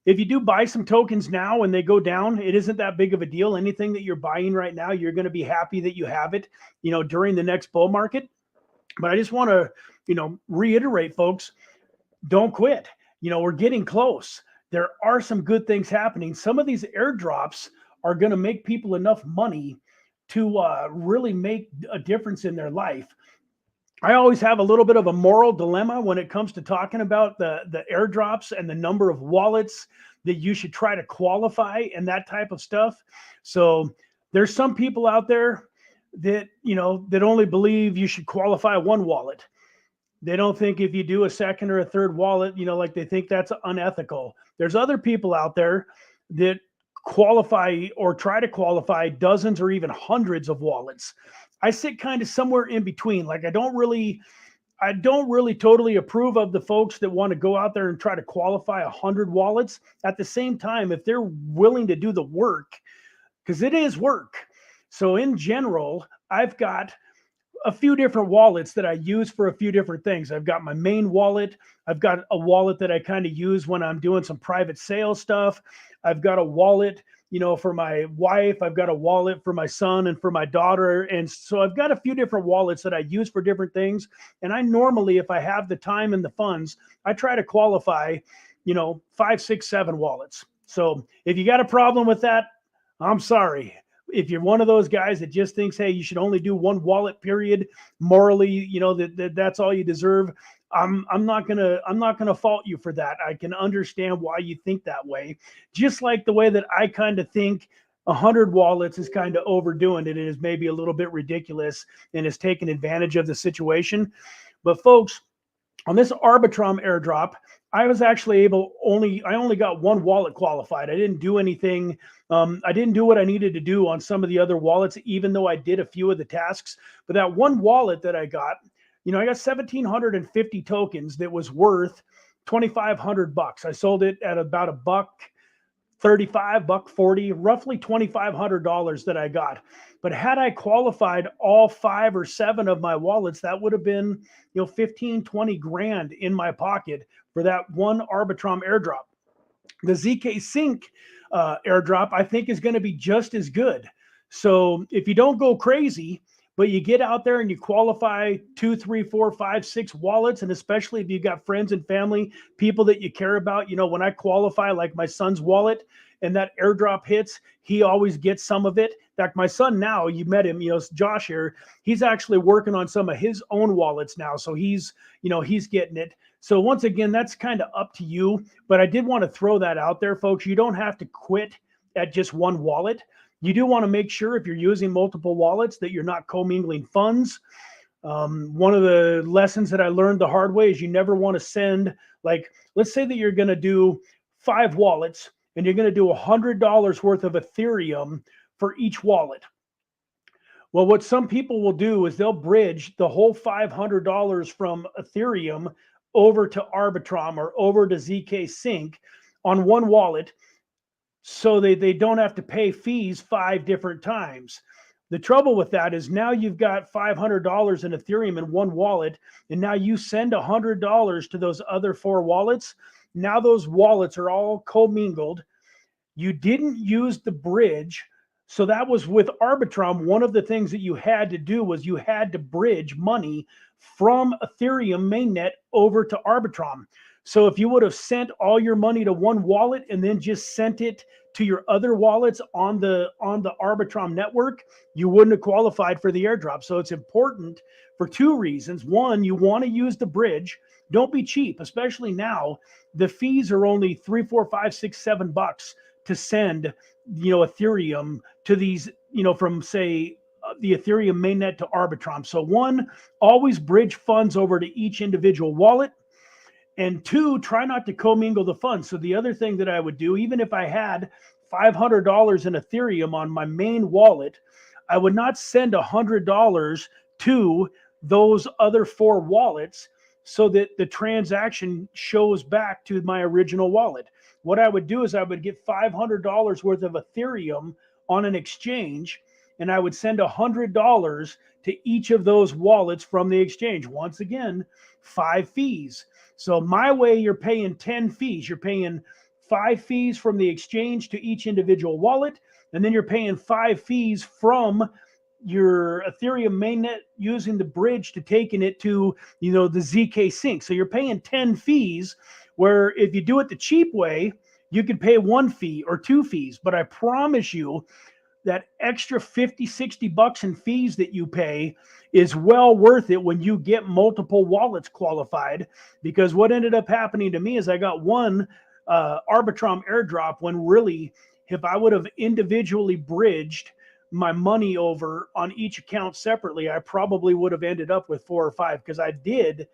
If you do buy some tokens now and they go down, it isn't that big of a deal. Anything that you're buying right now, you're going to be happy that you have it, during the next bull market. But I just want to, reiterate, folks, don't quit. We're getting close. There are some good things happening. Some of these airdrops are going to make people enough money to really make a difference in their life. I always have a little bit of a moral dilemma when it comes to talking about the airdrops and the number of wallets that you should try to qualify and that type of stuff. So there's some people out there that, that only believe you should qualify one wallet. They don't think if you do a second or a third wallet, like they think that's unethical. There's other people out there that qualify or try to qualify dozens or even hundreds of wallets. I sit kind of somewhere in between. Like I don't really totally approve of the folks that want to go out there and try to qualify 100 wallets. At the same time, if they're willing to do the work, because it is work. So in general, I've got a few different wallets that I use for a few different things. I've got my main wallet. I've got a wallet that I kind of use when I'm doing some private sales stuff. I've got a wallet, for my wife. I've got a wallet for my son and for my daughter. And so I've got a few different wallets that I use for different things. And I normally, if I have the time and the funds, I try to qualify, 5, 6, 7 wallets. So if you got a problem with that, I'm sorry. If you're one of those guys that just thinks, hey, you should only do one wallet, period, morally, that's all you deserve. I'm not gonna fault you for that. I can understand why you think that way. Just like the way that I kind of think 100 wallets is kind of overdoing it. It is maybe a little bit ridiculous and is taking advantage of the situation. But folks, on this Arbitrum airdrop, I was actually I only got one wallet qualified. I didn't do anything. I didn't do what I needed to do on some of the other wallets, even though I did a few of the tasks. But that one wallet that I got, I got 1,750 tokens that was worth $2,500. I sold it at about $1.35, $1.40, roughly $2,500 that I got. But had I qualified all 5 or 7 of my wallets, that would have been, 15, 20 grand in my pocket for that one Arbitrum airdrop. The ZK Sync airdrop, I think, is going to be just as good. So if you don't go crazy, but you get out there and you qualify 2, 3, 4, 5, 6 wallets, and especially if you've got friends and family, people that you care about, when I qualify, like my son's wallet, and that airdrop hits, he always gets some of it. In fact, my son now, you met him, Josh here, he's actually working on some of his own wallets now. So he's getting it. So once again, that's kind of up to you. But I did want to throw that out there, folks. You don't have to quit at just one wallet. You do want to make sure if you're using multiple wallets that you're not commingling funds. One of the lessons that I learned the hard way is you never want to send, like, let's say that you're going to do 5 wallets and you're going to do $100 worth of Ethereum for each wallet. Well, what some people will do is they'll bridge the whole $500 from Ethereum over to Arbitrum or over to ZK Sync on one wallet, so they don't have to pay fees 5 different times. The trouble with that is now you've got $500 in Ethereum in one wallet, and now you send $100 to those other 4 wallets. Now those wallets are all commingled. You didn't use the bridge. So that was with Arbitrum. One of the things that you had to do was you had to bridge money from Ethereum mainnet over to Arbitrum. So if you would have sent all your money to one wallet and then just sent it to your other wallets on the Arbitrum network, you wouldn't have qualified for the airdrop. So it's important for 2 reasons. One, you want to use the bridge. Don't be cheap, especially now. The fees are only $3, $4, $5, $6, $7 to send, Ethereum to these, from say the Ethereum mainnet to Arbitrum. So 1, always bridge funds over to each individual wallet. And 2, try not to commingle the funds. So the other thing that I would do, even if I had $500 in Ethereum on my main wallet, I would not send $100 to those other 4 wallets. so that the transaction shows back to my original wallet. What I would do is I would get $500 worth of Ethereum on an exchange, and I would send $100 to each of those wallets from the exchange. Once again, 5 fees. So my way, you're paying 10 fees. You're paying 5 fees from the exchange to each individual wallet, and then you're paying 5 fees from your Ethereum mainnet using the bridge to taking it to, the ZK sync. So you're paying 10 fees, where if you do it the cheap way, you could pay 1 fee or 2 fees. But I promise you that extra 50, 60 bucks in fees that you pay is well worth it when you get multiple wallets qualified. Because what ended up happening to me is I got one Arbitrum airdrop, when really, if I would have individually bridged my money over on each account separately, I probably would have ended up with 4 or 5, because I did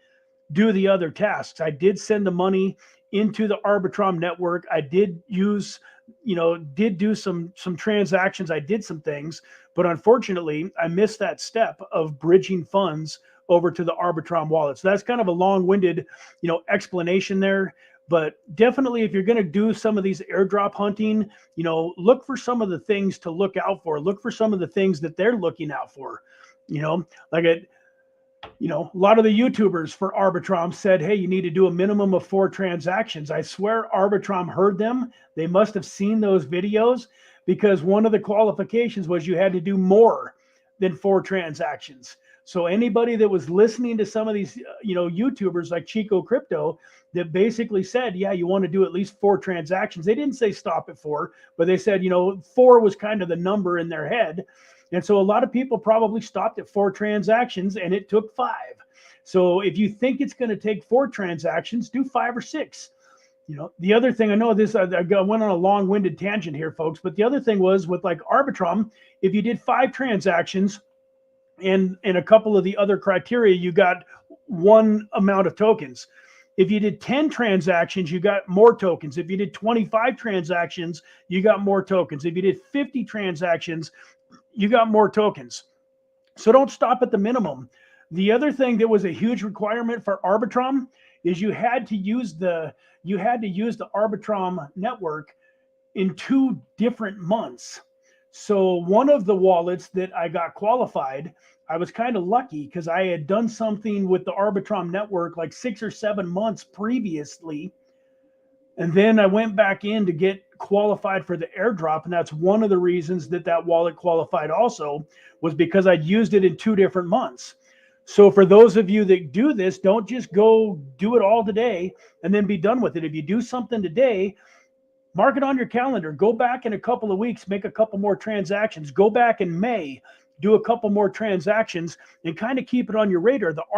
do the other tasks. I did send the money into the Arbitrum network. I did use, did do some transactions. I did some things, but unfortunately I missed that step of bridging funds over to the Arbitrum wallet. So that's kind of a long-winded, explanation there. But definitely, if you're going to do some of these airdrop hunting, look for some of the things to look out for. Look for some of the things that they're looking out for. Like a lot of the YouTubers for Arbitrum said, hey, you need to do a minimum of 4 transactions. I swear Arbitrum heard them. They must have seen those videos, because one of the qualifications was you had to do more than 4 transactions. So anybody that was listening to some of these, YouTubers like Chico Crypto, that basically said, yeah, you want to do at least 4 transactions. They didn't say stop at 4, but they said, 4 was kind of the number in their head. And so a lot of people probably stopped at 4 transactions, and it took 5. So if you think it's going to take 4 transactions, do 5 or 6. The other thing, I know this, I went on a long-winded tangent here, folks, but the other thing was with like Arbitrum, if you did 5 transactions, and a couple of the other criteria, you got 1 amount of tokens. If you did 10 transactions, you got more tokens. If you did 25 transactions, you got more tokens. If you did 50 transactions, you got more tokens. So don't stop at the minimum. The other thing that was a huge requirement for Arbitrum is you had to use the Arbitrum network in 2 different months. So one of the wallets that I got qualified, I was kind of lucky because I had done something with the Arbitrum network like 6 or 7 months previously. And then I went back in to get qualified for the airdrop. And that's one of the reasons that wallet qualified also, was because I'd used it in 2 different months. So for those of you that do this, don't just go do it all today and then be done with it. If you do something today, mark it on your calendar. Go back in a couple of weeks, make a couple more transactions. Go back in May, do a couple more transactions, and kind of keep it on your radar. The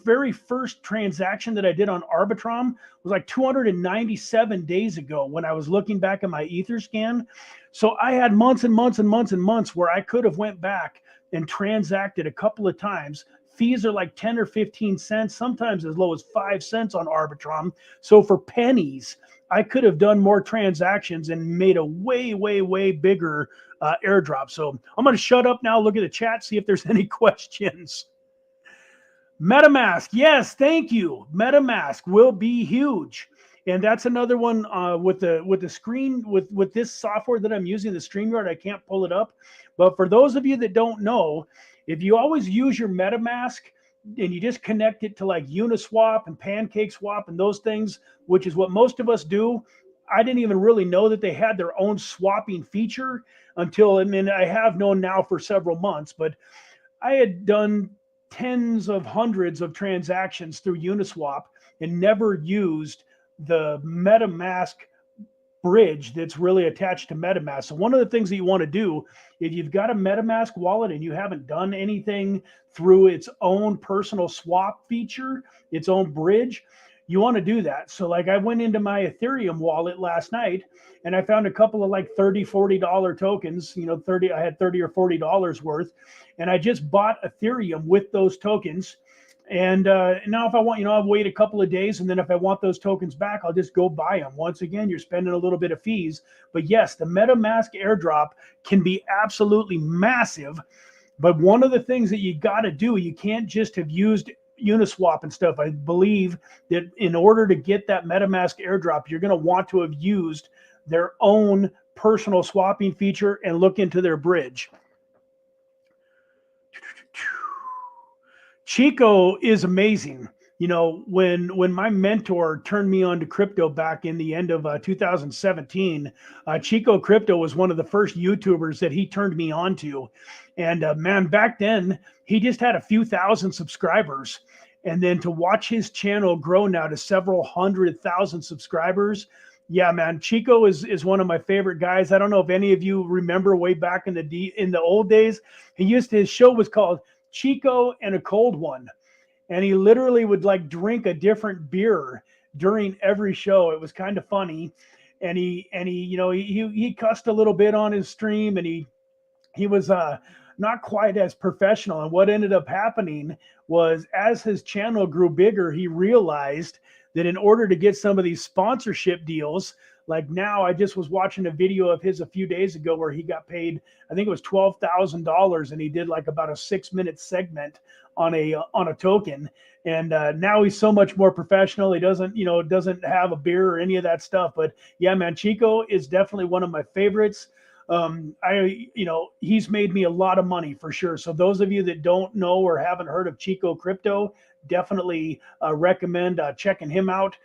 very first transaction that I did on Arbitrum was like 297 days ago when I was looking back at my Etherscan. So I had months and months and months and months where I could have went back and transacted a couple of times. Fees are like 10 or 15 cents, sometimes as low as 5 cents on Arbitrum. So for pennies, I could have done more transactions and made a way, way, way bigger airdrop. So I'm going to shut up now, look at the chat, see if there's any questions. MetaMask, yes, thank you. MetaMask will be huge. And that's another one with the screen, with this software that I'm using, the StreamYard. I can't pull it up. But for those of you that don't know, if you always use your MetaMask and you just connect it to like Uniswap and PancakeSwap and those things, which is what most of us do, I didn't even really know that they had their own swapping feature until, I have known now for several months, but I had done tens of hundreds of transactions through Uniswap and never used the MetaMask bridge that's really attached to MetaMask. So one of the things that you want to do, if you've got a MetaMask wallet and you haven't done anything through its own personal swap feature, its own bridge, you want to do that. So like I went into my Ethereum wallet last night and I found a couple of like $30, $40 tokens, I had $30 or $40 worth, and I just bought Ethereum with those tokens. And now if I want, I'll wait a couple of days, and then if I want those tokens back, I'll just go buy them. Once again, you're spending a little bit of fees. But yes, the MetaMask airdrop can be absolutely massive. But one of the things that you got to do, you can't just have used Uniswap and stuff. I believe that in order to get that MetaMask airdrop, you're going to want to have used their own personal swapping feature and look into their bridge. Chico is amazing. You know, when my mentor turned me on to crypto back in the end of 2017, Chico Crypto was one of the first YouTubers that he turned me on to. And man, back then he just had a few thousand subscribers. And then to watch his channel grow now to several 100,000 subscribers, yeah, man, Chico is one of my favorite guys. I don't know if any of you remember way back in the old days. His show was called Chico and a Cold One, and he literally would like drink a different beer during every show. It was kind of funny, and he cussed a little bit on his stream, and he was not quite as professional. And what ended up happening was, as his channel grew bigger, he realized that in order to get some of these sponsorship deals, like now, I just was watching a video of his a few days ago where he got paid, I think it was $12,000, and he did like about a 6-minute segment on a token. And now he's so much more professional. He doesn't have a beer or any of that stuff. But yeah, man, Chico is definitely one of my favorites. He's made me a lot of money for sure. So those of you that don't know or haven't heard of Chico Crypto, definitely recommend checking him out.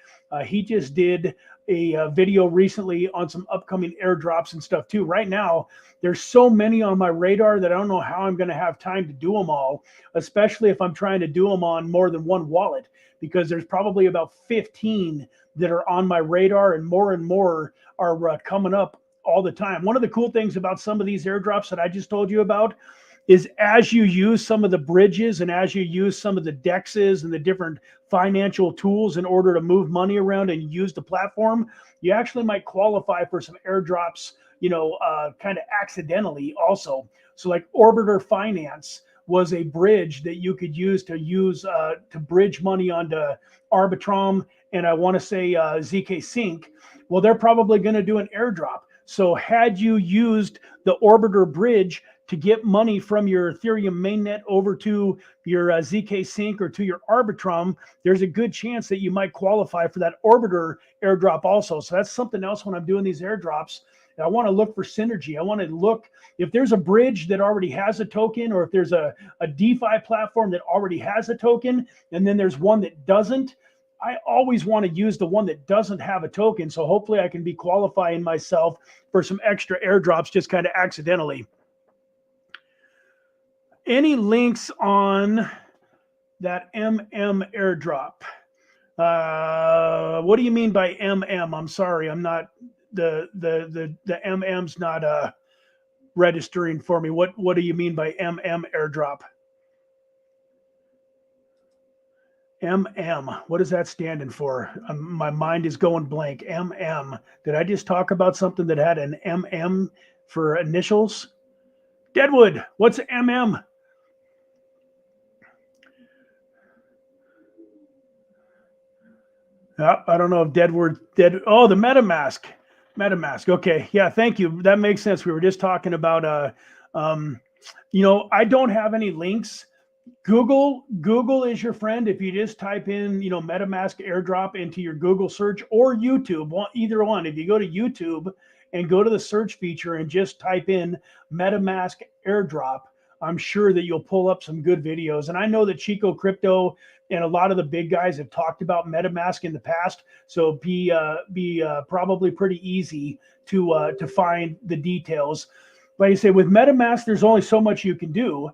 He just did a video recently on some upcoming airdrops and stuff too. Right now, there's so many on my radar that I don't know how I'm going to have time to do them all, especially if I'm trying to do them on more than one wallet, because there's probably about 15 that are on my radar, and more are coming up all the time. One of the cool things about some of these airdrops that I just told you about is, as you use some of the bridges and as you use some of the dexes and the different financial tools in order to move money around and use the platform, you actually might qualify for some airdrops, kind of accidentally also. So like Orbiter Finance was a bridge that you could use to bridge money onto Arbitrum, and I want to say ZK Sync. Well, they're probably going to do an airdrop. So had you used the Orbiter bridge to get money from your Ethereum mainnet over to your ZK Sync or to your Arbitrum, there's a good chance that you might qualify for that Orbiter airdrop also. So that's something else when I'm doing these airdrops. I want to look for synergy. I want to look if there's a bridge that already has a token, or if there's a DeFi platform that already has a token, and then there's one that doesn't. I always want to use the one that doesn't have a token. So hopefully I can be qualifying myself for some extra airdrops just kind of accidentally. Any links on that airdrop? What do you mean by I'm sorry, I'm not the MM's not registering for me. What do you mean by airdrop? What is that standing for? My mind is going blank. Did I just talk about something that had an for initials? Deadwood, what's MM? I don't know if oh, the MetaMask. Okay. Yeah. Thank you. That makes sense. We were just talking about, I don't have any links. Google is your friend. If you just type in, MetaMask airdrop into your Google search, or YouTube, either one. If you go to YouTube and go to the search feature and just type in MetaMask airdrop, I'm sure that you'll pull up some good videos. And I know that Chico Crypto and a lot of the big guys have talked about MetaMask in the past, so be probably pretty easy to find the details. Like I say, with MetaMask, there's only so much you can do.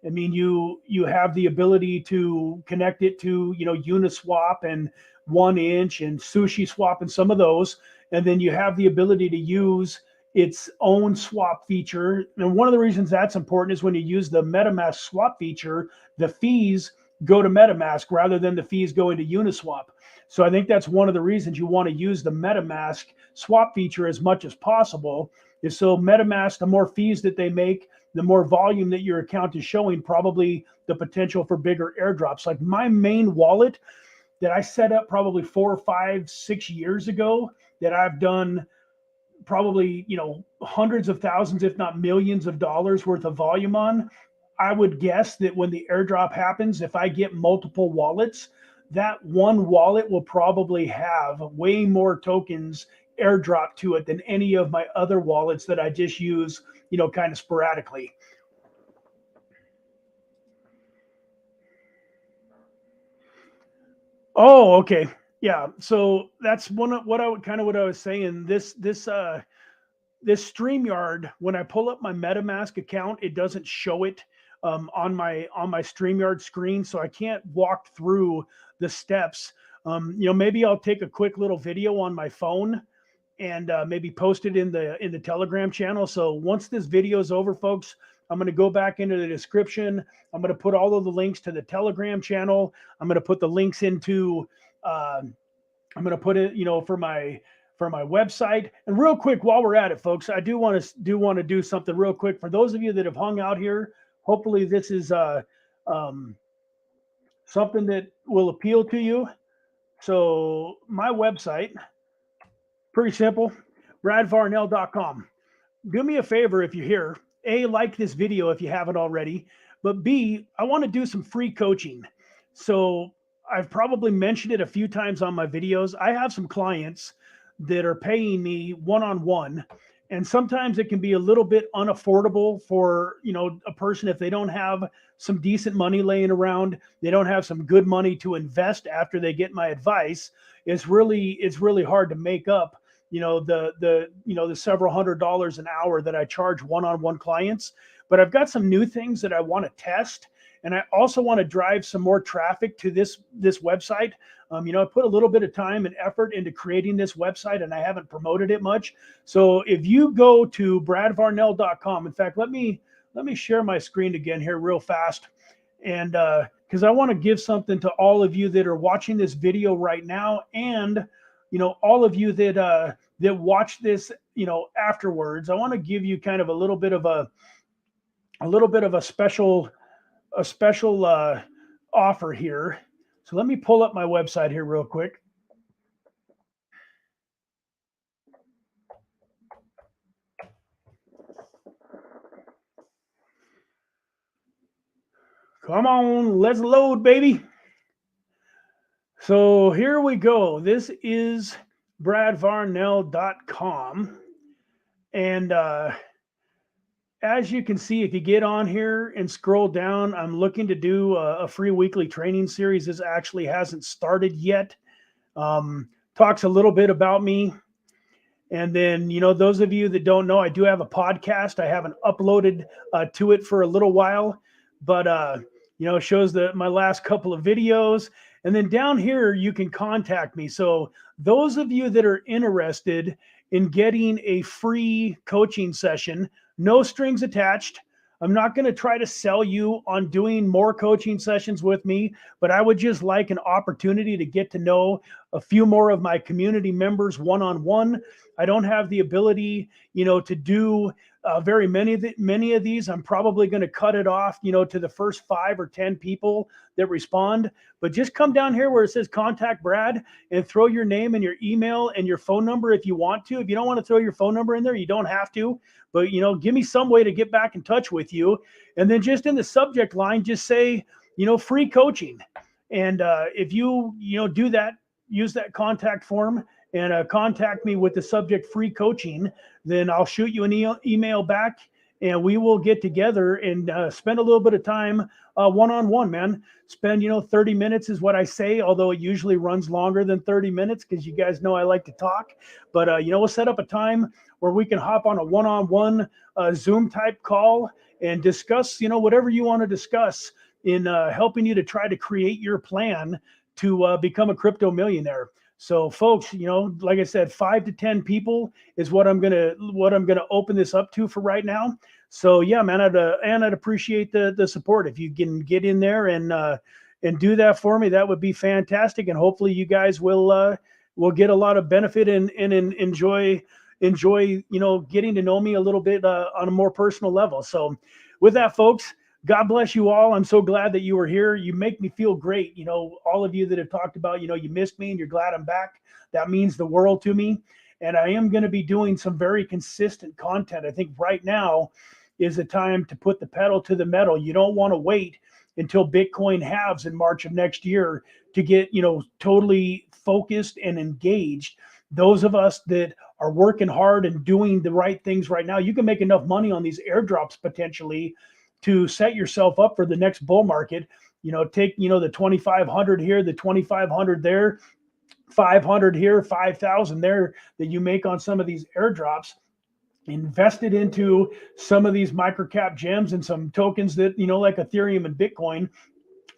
I mean, you have the ability to connect it to Uniswap and 1inch and Sushi Swap and some of those, and then you have the ability to use its own swap feature. And one of the reasons that's important is when you use the MetaMask swap feature, the fees go to MetaMask rather than the fees going to Uniswap. So I think that's one of the reasons you want to use the MetaMask swap feature as much as possible, is so MetaMask, the more fees that they make, the more volume that your account is showing, probably the potential for bigger airdrops. Like my main wallet that I set up probably 4, 5, 6 years ago, that I've done probably, hundreds of thousands, if not millions of dollars worth of volume on. I would guess that when the airdrop happens, if I get multiple wallets, that one wallet will probably have way more tokens airdrop to it than any of my other wallets that I just use, kind of sporadically. Oh, okay. Yeah. So that's one of what I was saying. This StreamYard, when I pull up my MetaMask account, it doesn't show it on my StreamYard screen, so I can't walk through the steps. Maybe I'll take a quick little video on my phone and maybe post it in the Telegram channel. So once this video is over, folks, I'm going to go back into the description. I'm going to put all of the links to the Telegram channel. I'm going to put the links into. Uh, I'm going to put it, for my website. And real quick, while we're at it, folks, I do want to do something real quick for those of you that have hung out here. Hopefully, this is um, something that will appeal to you. So my website, pretty simple, bradvarnell.com. Do me a favor if you're here. A, like this video if you haven't already, but B, I want to do some free coaching. So I've probably mentioned it a few times on my videos. I have some clients that are paying me one-on-one, and sometimes it can be a little bit unaffordable for, a person if they don't have some decent money laying around, they don't have some good money to invest after they get my advice. It's really hard to make up the several $100s an hour that I charge one-on-one clients. But I've got some new things that I want to test, and I also want to drive some more traffic to this website. I put a little bit of time and effort into creating this website, and I haven't promoted it much. So if you go to bradvarnell.com, in fact, let me share my screen again here real fast, and because I want to give something to all of you that are watching this video right now, and all of you that watch this, afterwards. I want to give you kind of a little bit of a special offer here. So let me pull up my website here real quick. Come on, let's load, baby. So here we go. This is bradvarnell.com. And as you can see, if you get on here and scroll down, I'm looking to do a free weekly training series. This actually hasn't started yet. Talks a little bit about me. And then, those of you that don't know, I do have a podcast. I haven't uploaded to it for a little while, but, shows my last couple of videos. And then down here, you can contact me. So those of you that are interested in getting a free coaching session, no strings attached. I'm not going to try to sell you on doing more coaching sessions with me, but I would just like an opportunity to get to know a few more of my community members one-on-one. I don't have the ability, to do very many of these. I'm probably going to cut it off, to the first 5 or 10 people that respond. But just come down here where it says contact Brad and throw your name and your email and your phone number if you want to. If you don't want to throw your phone number in there, you don't have to. But, give me some way to get back in touch with you. And then just in the subject line, just say, free coaching. And if you, do that, use that contact form and contact me with the subject free coaching, then I'll shoot you an email back and we will get together and spend a little bit of time one-on-one, man. Spend, 30 minutes is what I say, although it usually runs longer than 30 minutes because you guys know I like to talk. But, we'll set up a time where we can hop on a one-on-one Zoom type call and discuss, whatever you want to discuss in helping you to try to create your plan to become a crypto millionaire. So folks, like I said, 5 to 10 people is what I'm gonna open this up to for right now. So yeah, man, I'd appreciate the support. If you can get in there and do that for me, that would be fantastic. And hopefully you guys will get a lot of benefit and enjoy getting to know me a little bit on a more personal level. So with that, folks, God bless you all. I'm so glad that you were here. You make me feel great. All of you that have talked about, you missed me and you're glad I'm back. That means the world to me. And I am going to be doing some very consistent content. I think right now, is the time to put the pedal to the metal. You don't want to wait until Bitcoin halves in March of next year to get, totally focused and engaged. Those of us that are working hard and doing the right things right now, you can make enough money on these airdrops potentially to set yourself up for the next bull market. Take, the 2,500 here, the 2,500 there, 500 here, 5,000 there that you make on some of these airdrops. Invested into some of these microcap gems and some tokens that, like Ethereum and Bitcoin.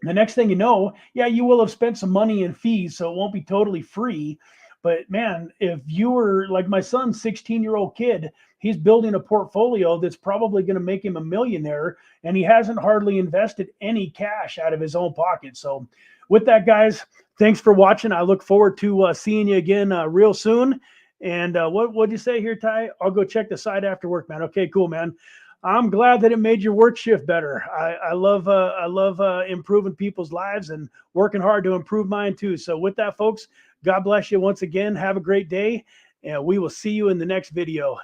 The next thing you know, yeah, you will have spent some money in fees, so it won't be totally free. But man, if you were like my son's 16-year-old kid, he's building a portfolio that's probably going to make him a millionaire, and he hasn't hardly invested any cash out of his own pocket. So with that, guys, thanks for watching. I look forward to seeing you again real soon. And what'd you say here, Ty? I'll go check the site after work, man. Okay, cool, man. I'm glad that it made your work shift better. I love improving people's lives and working hard to improve mine too. So with that, folks, God bless you once again. Have a great day, and we will see you in the next video.